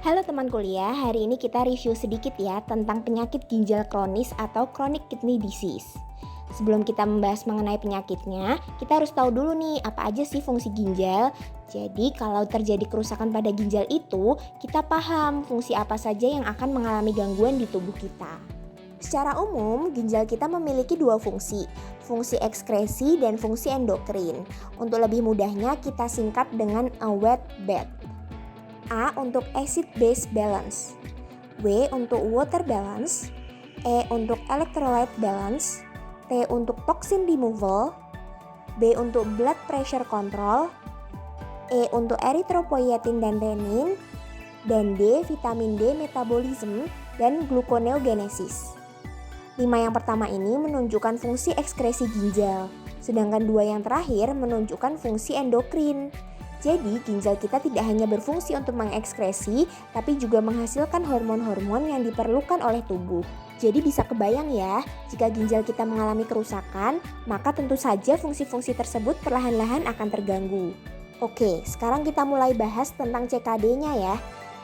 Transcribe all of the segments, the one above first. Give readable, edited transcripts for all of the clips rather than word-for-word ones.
Halo teman kuliah, hari ini kita review sedikit ya tentang penyakit ginjal kronis atau chronic kidney disease. Sebelum kita membahas mengenai penyakitnya, kita harus tahu dulu nih apa aja sih fungsi ginjal. Jadi kalau terjadi kerusakan pada ginjal itu, kita paham fungsi apa saja yang akan mengalami gangguan di tubuh kita. Secara umum, ginjal kita memiliki dua fungsi, fungsi ekskresi dan fungsi endokrin. Untuk lebih mudahnya kita singkat dengan a wet bed. A untuk acid-base balance, W untuk water balance, E untuk electrolyte balance, T untuk toxin removal, B untuk blood pressure control, E untuk erythropoietin dan renin, dan D vitamin D metabolism dan gluconeogenesis. 5 yang pertama ini menunjukkan fungsi ekskresi ginjal, sedangkan 2 yang terakhir menunjukkan fungsi endokrin. Jadi, ginjal kita tidak hanya berfungsi untuk mengekskresi, tapi juga menghasilkan hormon-hormon yang diperlukan oleh tubuh. Jadi bisa kebayang ya, jika ginjal kita mengalami kerusakan, maka tentu saja fungsi-fungsi tersebut perlahan-lahan akan terganggu. Oke, sekarang kita mulai bahas tentang CKD-nya ya.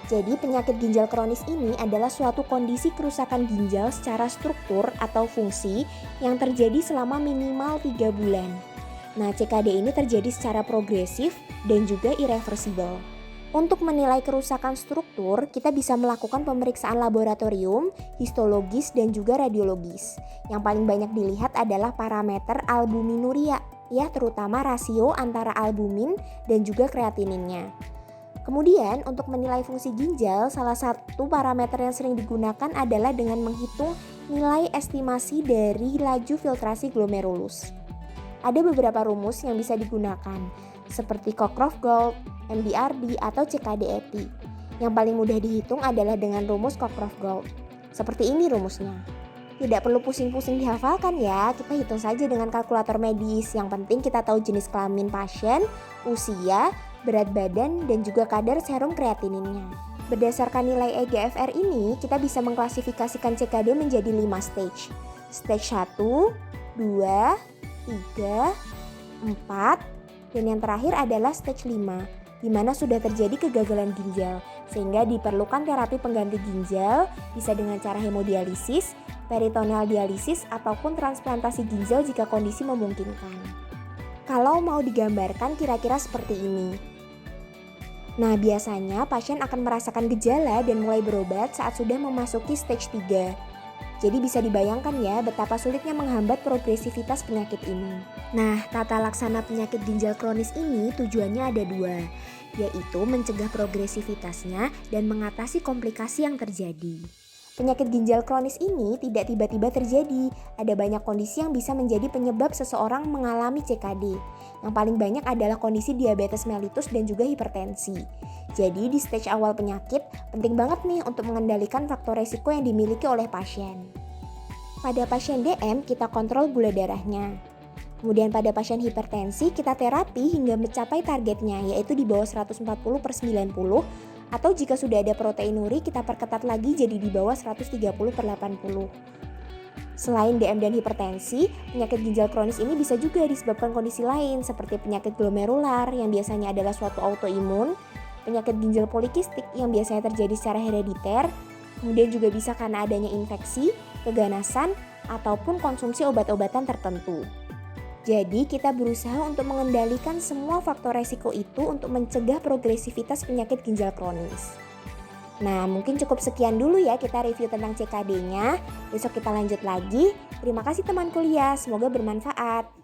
Jadi penyakit ginjal kronis ini adalah suatu kondisi kerusakan ginjal secara struktur atau fungsi yang terjadi selama minimal 3 bulan. Nah, CKD ini terjadi secara progresif dan juga irreversible. Untuk menilai kerusakan struktur, kita bisa melakukan pemeriksaan laboratorium, histologis, dan juga radiologis. Yang paling banyak dilihat adalah parameter albuminuria, ya terutama rasio antara albumin dan juga kreatininnya. Kemudian, untuk menilai fungsi ginjal, salah satu parameter yang sering digunakan adalah dengan menghitung nilai estimasi dari laju filtrasi glomerulus. Ada beberapa rumus yang bisa digunakan, seperti Cockcroft-Gault, MDRD, atau CKD-EPI. Yang paling mudah dihitung adalah dengan rumus Cockcroft-Gault. Seperti ini rumusnya. Tidak perlu pusing-pusing dihafalkan ya, kita hitung saja dengan kalkulator medis. Yang penting kita tahu jenis kelamin pasien, usia, berat badan, dan juga kadar serum kreatininnya. Berdasarkan nilai eGFR ini, kita bisa mengklasifikasikan CKD menjadi 5 stage. Stage 1, 2, 3, 4, dan yang terakhir adalah stage 5, di mana sudah terjadi kegagalan ginjal, sehingga diperlukan terapi pengganti ginjal, bisa dengan cara hemodialisis, peritoneal dialisis, ataupun transplantasi ginjal jika kondisi memungkinkan. Kalau mau digambarkan kira-kira seperti ini. Nah, biasanya pasien akan merasakan gejala dan mulai berobat saat sudah memasuki stage 3. Jadi bisa dibayangkan ya betapa sulitnya menghambat progresivitas penyakit ini. Nah, tata laksana penyakit ginjal kronis ini tujuannya ada 2, yaitu mencegah progresivitasnya dan mengatasi komplikasi yang terjadi. Penyakit ginjal kronis ini tidak tiba-tiba terjadi, ada banyak kondisi yang bisa menjadi penyebab seseorang mengalami CKD. Yang paling banyak adalah kondisi diabetes mellitus dan juga hipertensi. Jadi di stage awal penyakit, penting banget nih untuk mengendalikan faktor resiko yang dimiliki oleh pasien. Pada pasien DM, kita kontrol gula darahnya. Kemudian pada pasien hipertensi, kita terapi hingga mencapai targetnya, yaitu di bawah 140/90, atau jika sudah ada proteinuri, kita perketat lagi jadi di bawah 130/80. Selain DM dan hipertensi, penyakit ginjal kronis ini bisa juga disebabkan kondisi lain seperti penyakit glomerular yang biasanya adalah suatu autoimun, penyakit ginjal polikistik yang biasanya terjadi secara herediter, kemudian juga bisa karena adanya infeksi, keganasan, ataupun konsumsi obat-obatan tertentu. Jadi kita berusaha untuk mengendalikan semua faktor resiko itu untuk mencegah progresivitas penyakit ginjal kronis. Nah, mungkin cukup sekian dulu ya kita review tentang CKD-nya. Besok kita lanjut lagi. Terima kasih teman kuliah, semoga bermanfaat.